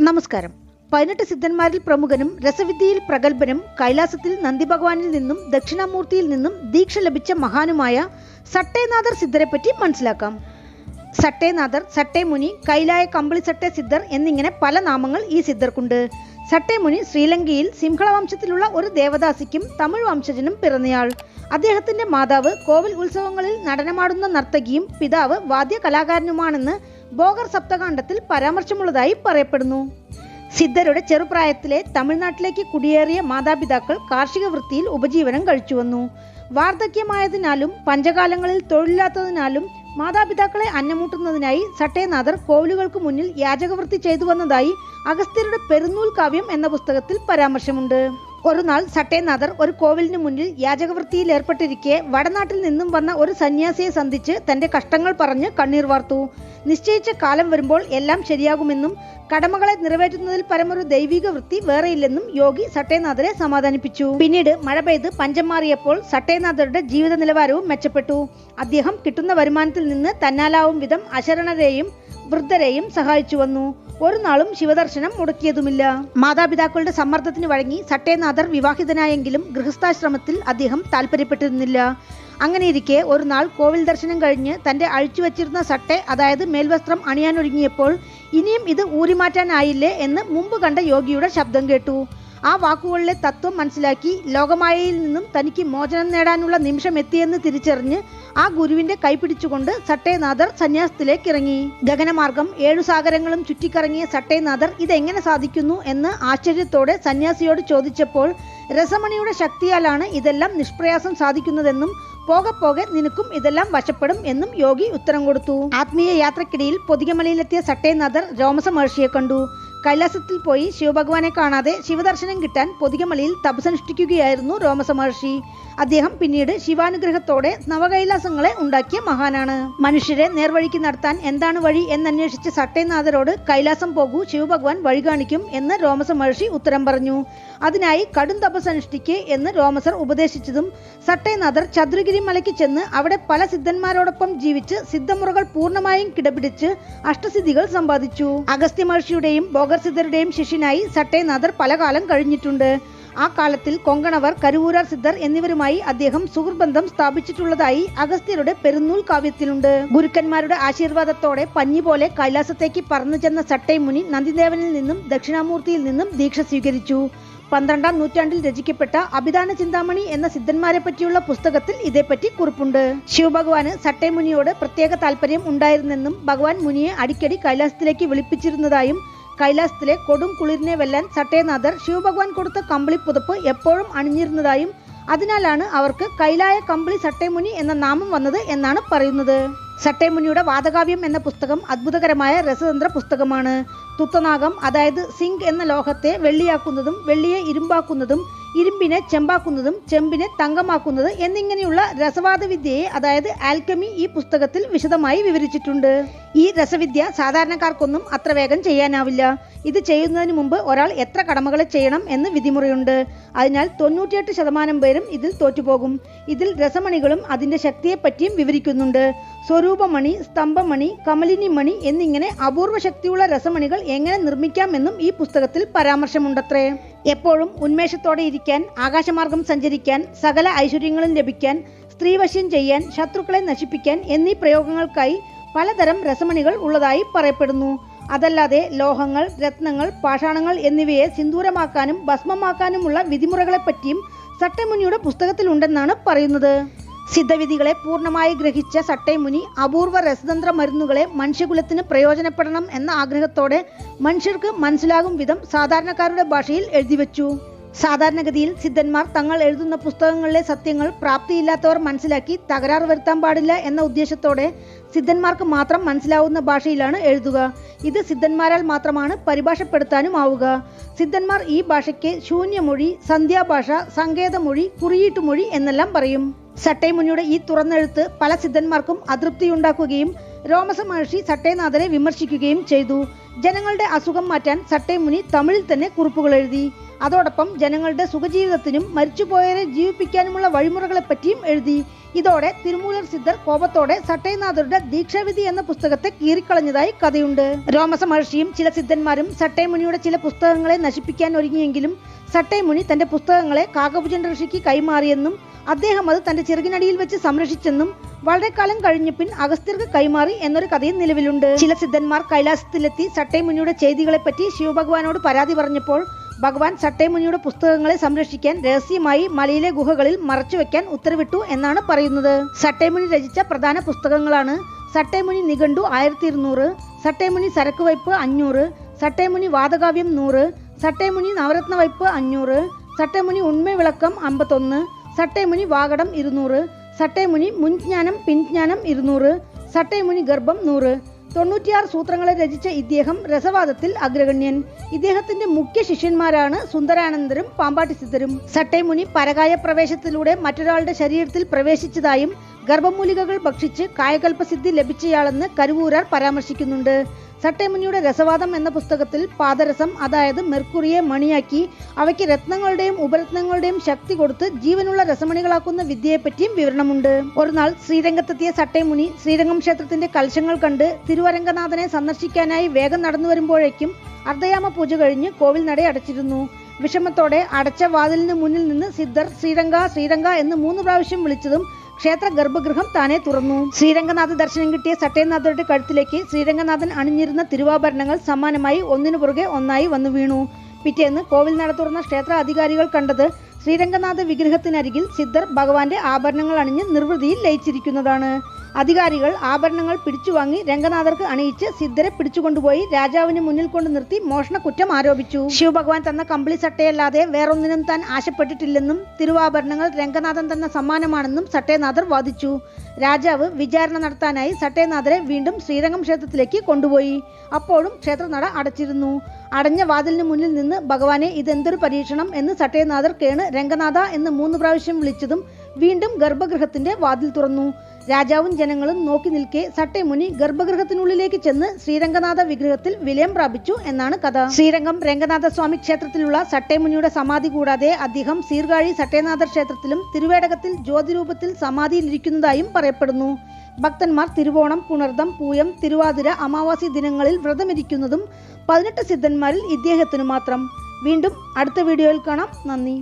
നമസ്കാരം. 18 സിദ്ധന്മാരിൽ പ്രമുഖനും രസവിദ്യയിൽ പ്രഗത്ഭനും കൈലാസത്തിൽ നന്ദി ഭഗവാനിൽ നിന്നും ദക്ഷിണാമൂർത്തിയിൽ നിന്നും ദീക്ഷ ലഭിച്ച മഹാനുമായ സട്ടേനാഥർ സിദ്ധരെപ്പറ്റി മനസ്സിലാക്കാം. സട്ടേനാഥർ, സട്ടേമുനി, കൈലായ കമ്പിളി സട്ടേ സിദ്ധർ എന്നിങ്ങനെ പല നാമങ്ങൾ ഈ സിദ്ധർക്കുണ്ട്. സട്ടേമുനി ശ്രീലങ്കയിൽ സിംഹള വംശത്തിലുള്ള ഒരു ദേവദാസിക്കും തമിഴ് വംശജനും പിറന്നയാൾ. അദ്ദേഹത്തിന്റെ മാതാവ് കോവിൽ ഉത്സവങ്ങളിൽ നടനമാടുന്ന നർത്തകിയും പിതാവ് വാദ്യ കലാകാരനുമാണെന്ന് ബോഗർ സപ്തകാണ്ഡത്തിൽ പരാമർശമുള്ളതായി പറയപ്പെടുന്നു. സിദ്ധരുടെ ചെറുപ്രായത്തിലെ തമിഴ്നാട്ടിലേക്ക് കുടിയേറിയ മാതാപിതാക്കൾ കാർഷിക വൃത്തിയിൽ ഉപജീവനം കഴിച്ചുവന്നു. വാർദ്ധക്യമായതിനാലും പഞ്ചകാലങ്ങളിൽ തൊഴിലില്ലാത്തതിനാലും മാതാപിതാക്കളെ അന്നമൂട്ടുന്നതിനായി സട്ടേനാഥർ കോവിലുകൾക്ക് മുന്നിൽ യാചകവൃത്തി ചെയ്തു വന്നതായി അഗസ്ത്യരുടെ പെരുന്നൂൽ കാവ്യം എന്ന പുസ്തകത്തിൽ പരാമർശമുണ്ട്. ഒരു നാൾ സട്ടേനാഥർ ഒരു കോവിലിന് മുന്നിൽ യാചകവൃത്തിയിൽ ഏർപ്പെട്ടിരിക്കെ വടനാട്ടിൽ നിന്നും വന്ന ഒരു സന്യാസിയെ സന്ധിച്ച് തന്റെ കഷ്ടങ്ങൾ പറഞ്ഞ് കണ്ണീർ വാർത്തു. നിശ്ചയിച്ച കാലം വരുമ്പോൾ എല്ലാം ശരിയാകുമെന്നും കടമകളെ നിറവേറ്റുന്നതിൽ പരമൊരു ദൈവിക വൃത്തി വേറെയില്ലെന്നും യോഗി സട്ടേനാഥരെ സമാധാനിപ്പിച്ചു. പിന്നീട് മഴ പെയ്ത് പഞ്ചം മാറിയപ്പോൾ സട്ടേനാഥരുടെ ജീവിത നിലവാരവും മെച്ചപ്പെട്ടു. അദ്ദേഹം കിട്ടുന്ന വരുമാനത്തിൽ നിന്ന് തന്നാലാവും വിധം അശരണരെയും വൃദ്ധരെയും സഹായിച്ചു വന്നു. ഒരു നാളും ശിവദർശനം മുടക്കിയതുമില്ല. മാതാപിതാക്കളുടെ സമ്മർദ്ദത്തിന് വഴങ്ങി സട്ടേനാഥർ വിവാഹിതനായെങ്കിലും ഗൃഹസ്ഥാശ്രമത്തിൽ അദ്ദേഹം താല്പര്യപ്പെട്ടിരുന്നില്ല. അങ്ങനെയിരിക്കെ ഒരു നാൾ കോവിൽ ദർശനം കഴിഞ്ഞ് തന്റെ അഴിച്ചുവച്ചിരുന്ന സട്ടെ, അതായത് മേൽവസ്ത്രം അണിയാനൊരുങ്ങിയപ്പോൾ ഇനിയും ഇത് ഊരിമാറ്റാനായില്ലേ എന്ന് മുമ്പ് കണ്ട യോഗിയുടെ ശബ്ദം കേട്ടു. ആ വാക്കുകളിലെ തത്വം മനസ്സിലാക്കി ലോകമായയിൽ നിന്നും തനിക്ക് മോചനം നേടാനുള്ള നിമിഷം എത്തിയെന്ന് തിരിച്ചറിഞ്ഞ് ആ ഗുരുവിന്റെ കൈപിടിച്ചുകൊണ്ട് സട്ടേനാഥർ സന്യാസത്തിലേക്ക് ഇറങ്ങി. ഗഗനമാർഗം 7 സാഗരങ്ങളും ചുറ്റിക്കറങ്ങിയ സട്ടേനാഥർ ഇതെങ്ങനെ സാധിക്കുന്നു എന്ന് ആശ്ചര്യത്തോടെ സന്യാസിയോട് ചോദിച്ചപ്പോൾ രസമണിയുടെ ശക്തിയാലാണ് ഇതെല്ലാം നിഷ്പ്രയാസം സാധിക്കുന്നതെന്നും പോകെ പോകെ നിനക്കും ഇതെല്ലാം വശപ്പെടും എന്നും യോഗി ഉത്തരം കൊടുത്തു. ആത്മീയ യാത്രക്കിടയിൽ പൊതികമലയിലെത്തിയ സട്ടേനാഥർ രോമസ മഹർഷിയെ കണ്ടു. കൈലാസത്തിൽ പോയി ശിവഭഗവാനെ കാണാതെ ശിവദർശനം കിട്ടാൻ പൊതികമലയിൽ തപസ്സനുഷ്ഠിക്കുകയായിരുന്നു രോമസ മഹർഷി. അദ്ദേഹം പിന്നീട് ശിവാനുഗ്രഹത്തോടെ നവകൈലാസങ്ങളെ ഉണ്ടാക്കിയ മഹാനാണ്. മനുഷ്യരെ നേർവഴിക്ക് നടത്താൻ എന്താണ് വഴി എന്നന്വേഷിച്ച സട്ടേനാഥരോട് കൈലാസം പോകൂ, ശിവഭഗവാൻ വഴി കാണിക്കും എന്ന് രോമസ മഹർഷി ഉത്തരം പറഞ്ഞു. അതിനായി കടും തപസ്സനുഷ്ഠിക്ക് എന്ന് രോമസർ ഉപദേശിച്ചതും സട്ടേനാഥർ ചതുരഗിരി മലയ്ക്ക് ചെന്ന് അവിടെ പല സിദ്ധന്മാരോടൊപ്പം ജീവിച്ച് സിദ്ധമുറകൾ പൂർണ്ണമായും കിടപിടിച്ച് അഷ്ടസിദ്ധികൾ സമ്പാദിച്ചു. അഗസ്ത്യ മഹർഷിയുടെയും ബോഗർ സിദ്ധരുടെയും ശിഷ്യനായി സട്ടേനാഥർ പല കാലം കഴിഞ്ഞിട്ടുണ്ട്. ആ കാലത്തിൽ കൊങ്കണവർ, കരുവൂരാർ സിദ്ധർ എന്നിവരുമായി അദ്ദേഹം സുഹൃബന്ധം സ്ഥാപിച്ചിട്ടുള്ളതായി അഗസ്ത്യരുടെ പെരുന്നൂൽ കാവ്യത്തിലുണ്ട്. ഗുരുക്കന്മാരുടെ ആശീർവാദത്തോടെ പഞ്ഞി പോലെ കൈലാസത്തേക്ക് പറന്നു ചെന്ന സട്ടേമുനി നന്ദിദേവനിൽ നിന്നും ദക്ഷിണാമൂർത്തിയിൽ നിന്നും ദീക്ഷ സ്വീകരിച്ചു. 12ാം നൂറ്റാണ്ടിൽ രചിക്കപ്പെട്ട അഭിധാന ചിന്താമണി എന്ന സിദ്ധന്മാരെ പറ്റിയുള്ള പുസ്തകത്തിൽ ഇതേപ്പറ്റി കുറിപ്പുണ്ട്. ശിവഭഗവാന് സട്ടേമുനിയോട് പ്രത്യേക താല്പര്യം ഉണ്ടായിരുന്നെന്നും ഭഗവാൻ മുനിയെ അടിക്കടി കൈലാസത്തിലേക്ക് വിളിപ്പിച്ചിരുന്നതായും കൈലാസത്തിലെ കൊടും കുളിരിനെ വെല്ലാൻ സട്ടേനാഥർ ശിവഭഗവാൻ കൊടുത്ത കമ്പിളി പുതപ്പ് എപ്പോഴും അണിഞ്ഞിരുന്നതായും അതിനാലാണ് അവർക്ക് കൈലായ കമ്പിളി സട്ടേമുനി എന്ന നാമം വന്നത് എന്നാണ് പറയുന്നത്. സട്ടേമുനിയുടെ വാദകാവ്യം എന്ന പുസ്തകം അത്ഭുതകരമായ രസതന്ത്ര പുസ്തകമാണ്. തുത്തനാഗം, അതായത് സിങ്ക് എന്ന ലോഹത്തെ വെള്ളിയാക്കുന്നതും വെള്ളിയെ ഇരുമ്പാക്കുന്നതും ഇരുമ്പിനെ ചെമ്പാക്കുന്നതും ചെമ്പിനെ തങ്കമാക്കുന്നത് എന്നിങ്ങനെയുള്ള രസവാദ വിദ്യയെ, അതായത് ആൽക്കമി, ഈ പുസ്തകത്തിൽ വിശദമായി വിവരിച്ചിട്ടുണ്ട്. ഈ രസവിദ്യ സാധാരണക്കാർക്കൊന്നും അത്ര വേഗം ചെയ്യാനാവില്ല. ഇത് ചെയ്യുന്നതിന് മുമ്പ് ഒരാൾ എത്ര കടമകളെ ചെയ്യണം എന്ന് വിധിമുറയുണ്ട്. അതിനാൽ 98% പേരും ഇതിൽ തോറ്റുപോകും. ഇതിൽ രസമണികളും അതിന്റെ ശക്തിയെപ്പറ്റിയും വിവരിക്കുന്നുണ്ട്. സ്വരൂപമണി, സ്തംഭമണി, കമലിനി മണി എന്നിങ്ങനെ അപൂർവ ശക്തിയുള്ള രസമണികൾ എങ്ങനെ നിർമ്മിക്കാമെന്നും ഈ പുസ്തകത്തിൽ പരാമർശമുണ്ടത്രേ. എപ്പോഴും ഉന്മേഷത്തോടെ ഇരിക്കാൻ, ആകാശമാർഗം സഞ്ചരിക്കാൻ, സകല ഐശ്വര്യങ്ങളും ലഭിക്കാൻ, സ്ത്രീവശ്യം ചെയ്യാൻ, ശത്രുക്കളെ നശിപ്പിക്കാൻ എന്നീ പ്രയോഗങ്ങൾക്കായി പലതരം രസമണികൾ ഉള്ളതായി പറയപ്പെടുന്നു. അതല്ലാതെ ലോഹങ്ങൾ, രത്നങ്ങൾ, പാഷാണങ്ങൾ എന്നിവയെ സിന്ദൂരമാക്കാനും ഭസ്മമാക്കാനുമുള്ള വിധിമുറകളെപ്പറ്റിയും സട്ടേമുനിയുടെ പുസ്തകത്തിലുണ്ടെന്നാണ് പറയുന്നത്. സിദ്ധവിധികളെ പൂർണ്ണമായി ഗ്രഹിച്ച സട്ടേമുനി അപൂർവ രസതന്ത്ര മരുന്നുകളെ മനുഷ്യകുലത്തിന് പ്രയോജനപ്പെടണം എന്ന ആഗ്രഹത്തോടെ മനുഷ്യർക്ക് മനസ്സിലാകും വിധം സാധാരണക്കാരുടെ ഭാഷയിൽ എഴുതിവെച്ചു. സാധാരണഗതിയിൽ സിദ്ധന്മാർ തങ്ങൾ എഴുതുന്ന പുസ്തകങ്ങളിലെ സത്യങ്ങൾ പ്രാപ്തിയില്ലാത്തവർ മനസ്സിലാക്കി തകരാറ് വരുത്താൻ പാടില്ല എന്ന ഉദ്ദേശത്തോടെ സിദ്ധന്മാർക്ക് മാത്രം മനസ്സിലാവുന്ന ഭാഷയിലാണ് എഴുതുക. ഇത് സിദ്ധന്മാരാൽ മാത്രമാണ് പരിഭാഷപ്പെടുത്താനും ആവുക. സിദ്ധന്മാർ ഈ ഭാഷയ്ക്ക് ശൂന്യമൊഴി, സന്ധ്യാഭാഷ, സങ്കേതമൊഴി, കുറിയീട്ടുമൊഴി എന്നെല്ലാം പറയും. സട്ടേമുനിയുടെ ഈ തുറന്നെഴുത്ത് പല സിദ്ധന്മാർക്കും അതൃപ്തിയുണ്ടാക്കുകയും രോമസ മഹർഷി സട്ടേനാഥരെ വിമർശിക്കുകയും ചെയ്തു. ജനങ്ങളുടെ അസുഖം മാറ്റാൻ സട്ടൈമുനി തമിഴിൽ തന്നെ കുറിപ്പുകൾ എഴുതി. അതോടൊപ്പം ജനങ്ങളുടെ സുഖജീവിതത്തിനും മരിച്ചുപോയവരെ ജീവിപ്പിക്കാനുമുള്ള വഴിമുറകളെപ്പറ്റിയും എഴുതി. ഇതോടെ തിരുമൂലർ സിദ്ധർ കോപത്തോടെ സട്ടൈനാഥരുടെ ദീക്ഷാവിധി എന്ന പുസ്തകത്തെ കീറിക്കളഞ്ഞതായി കഥയുണ്ട്. രോമസ മഹർഷിയും ചില സിദ്ധന്മാരും സട്ടൈമുനിയുടെ ചില പുസ്തകങ്ങളെ നശിപ്പിക്കാൻ ഒരുങ്ങിയെങ്കിലും സട്ടൈമുനി തന്റെ പുസ്തകങ്ങളെ കാകഭുജൻ ഋഷിക്ക് കൈമാറിയെന്നും അദ്ദേഹം അത് തന്റെ ചിറകിനടിയിൽ വെച്ച് സംരക്ഷിച്ചെന്നും വളരെ കാലം കഴിഞ്ഞ പിൻ അഗസ്ത്യർക്ക് കൈമാറി എന്നൊരു കഥയും നിലവിലുണ്ട്. ചില സിദ്ധന്മാർ കൈലാസത്തിലെത്തി സട്ടൈമുനിയുടെ ചെയ്തികളെപ്പറ്റി ശിവഭഗവാനോട് പരാതി പറഞ്ഞപ്പോൾ ഭഗവാൻ സട്ടൈമുനിയുടെ പുസ്തകങ്ങളെ സംരക്ഷിക്കാൻ രഹസ്യമായി മലയിലെ ഗുഹകളിൽ മറച്ചുവെക്കാൻ ഉത്തരവിട്ടു എന്നാണ് പറയുന്നത്. സട്ടൈമുനി രചിച്ച പ്രധാന പുസ്തകങ്ങളാണ് സട്ടൈമുനി നിഘണ്ടു 1200, സട്ടൈമുനി സരക്ക് വയ്പ് 500, സട്ടൈമുനി വാദകാവ്യം 100, സട്ടൈമുനി നവരത്ന വയ്പ് 500, സട്ടൈമുനി ഉണ്മ വിളക്കം 51, സട്ടൈമുനി വാകടം 200, സട്ടൈമുനി മുൻജ്ഞാനം പിൻജ്ഞാനം 200, സട്ടൈമുനി ഗർഭം 100. 96 സൂത്രങ്ങളെ രചിച്ച ഇദ്ദേഹം രസവാദത്തിൽ അഗ്രഗണ്യൻ. ഇദ്ദേഹത്തിന്റെ മുഖ്യ ശിഷ്യന്മാരാണ് സുന്ദരാനന്ദരും പാമ്പാട്ടി സിദ്ധരും. സട്ടൈമുനി പരകായ പ്രവേശത്തിലൂടെ മറ്റൊരാളുടെ ശരീരത്തിൽ പ്രവേശിച്ചതായും ഗർഭമൂലികകൾ ഭക്ഷിച്ച് കായകൽപ്പസിദ്ധി ലഭിച്ചയാളെന്ന് കരുവൂരാർ പരാമർശിക്കുന്നുണ്ട്. സട്ടൈമുനിയുടെ രസവാദം എന്ന പുസ്തകത്തിൽ പാദരസം, അതായത് മെർക്കുറിയെ മണിയാക്കി അവയ്ക്ക് രത്നങ്ങളുടെയും ഉപരത്നങ്ങളുടെയും ശക്തി കൊടുത്ത് ജീവനുള്ള രസമണികളാക്കുന്ന വിദ്യയെപ്പറ്റിയും വിവരണമുണ്ട്. ഒരു നാൾ ശ്രീരംഗത്തെത്തിയ സട്ടൈമുനി ശ്രീരംഗം ക്ഷേത്രത്തിന്റെ കലശങ്ങൾ കണ്ട് തിരുവരംഗനാഥനെ സന്ദർശിക്കാനായി വേഗം നടന്നു വരുമ്പോഴേക്കും അർദ്ധയാമ പൂജ കഴിഞ്ഞ് കോവിൽ നട അടച്ചിരുന്നു. വിഷമത്തോടെ അടച്ച വാതിലിന് മുന്നിൽ നിന്ന് സിദ്ധർ ശ്രീരംഗ ശ്രീരംഗ എന്ന് 3 പ്രാവശ്യം വിളിച്ചതും ക്ഷേത്ര ഗർഭഗൃഹം താനെ തുറന്നു. ശ്രീരംഗനാഥ ദർശനം കിട്ടിയ സട്ടൈനാഥരുടെ കഴുത്തിലേക്ക് ശ്രീരംഗനാഥൻ അണിഞ്ഞിരുന്ന തിരുവാഭരണങ്ങൾ സമ്മാനമായി ഒന്നിനു പുറകെ ഒന്നായി വന്നു വീണു. പിറ്റേന്ന് കോവിൽ നട തുറന്ന ക്ഷേത്ര അധികാരികൾ കണ്ടത് ശ്രീരംഗനാഥ വിഗ്രഹത്തിനരികിൽ സിദ്ധർ ഭഗവാന്റെ ആഭരണങ്ങൾ അണിഞ്ഞ് നിർവൃതിയിൽ ലയിച്ചിരിക്കുന്നതാണ്. അധികാരികൾ ആഭരണങ്ങൾ പിടിച്ചുവാങ്ങി രംഗനാഥർക്ക് അണിയിച്ച് സിദ്ധരെ പിടിച്ചുകൊണ്ടുപോയി രാജാവിന് മുന്നിൽ കൊണ്ട് നിർത്തി മോഷണ കുറ്റം ആരോപിച്ചു. ശിവഭഗവാൻ തന്ന കമ്പിളി സട്ടയല്ലാതെ വേറൊന്നിനും താൻ ആശപ്പെട്ടിട്ടില്ലെന്നും തിരുവാഭരണങ്ങൾ രംഗനാഥൻ തന്ന സമ്മാനമാണെന്നും സട്ടൈനാഥർ വാദിച്ചു. രാജാവ് വിചാരണ നടത്താനായി സട്ടൈനാഥരെ വീണ്ടും ശ്രീരംഗം ക്ഷേത്രത്തിലേക്ക് കൊണ്ടുപോയി. അപ്പോഴും ക്ഷേത്രനട അടച്ചിരുന്നു. അടഞ്ഞ വാതിലിന് മുന്നിൽ നിന്ന് ഭഗവാനെ ഇതെന്തൊരു പരീക്ഷണം എന്ന് സട്ടൈനാഥർ കേണ് രംഗനാഥ എന്ന് 3 പ്രാവശ്യം വിളിച്ചതും വീണ്ടും ഗർഭഗൃഹത്തിന്റെ വാതിൽ തുറന്നു. രാജാവും ജനങ്ങളും നോക്കി നിൽക്കെ സട്ടൈമുനി ഗർഭഗൃഹത്തിനുള്ളിലേക്ക് ചെന്ന് ശ്രീരംഗനാഥ വിഗ്രഹത്തിൽ വിലയം പ്രാപിച്ചു എന്നാണ് കഥ. ശ്രീരംഗം രംഗനാഥസ്വാമി ക്ഷേത്രത്തിലുള്ള സട്ടൈമുനിയുടെ സമാധി കൂടാതെ അദ്ദേഹം സീർകാഴി സട്ടൈനാഥർ ക്ഷേത്രത്തിലും തിരുവേടകത്തിൽ ജ്യോതിരൂപത്തിൽ സമാധിയിലിരിക്കുന്നതായും പറയപ്പെടുന്നു. ഭക്തന്മാർ തിരുവോണം, പുണർദം, പൂയം, തിരുവാതിര, അമാവാസി ദിനങ്ങളിൽ വ്രതമിരിക്കുന്നതും 18 സിദ്ധന്മാരിൽ ഇദ്ദേഹത്തിനു മാത്രം. വീണ്ടും അടുത്ത വീഡിയോയിൽ കാണാം. നന്ദി.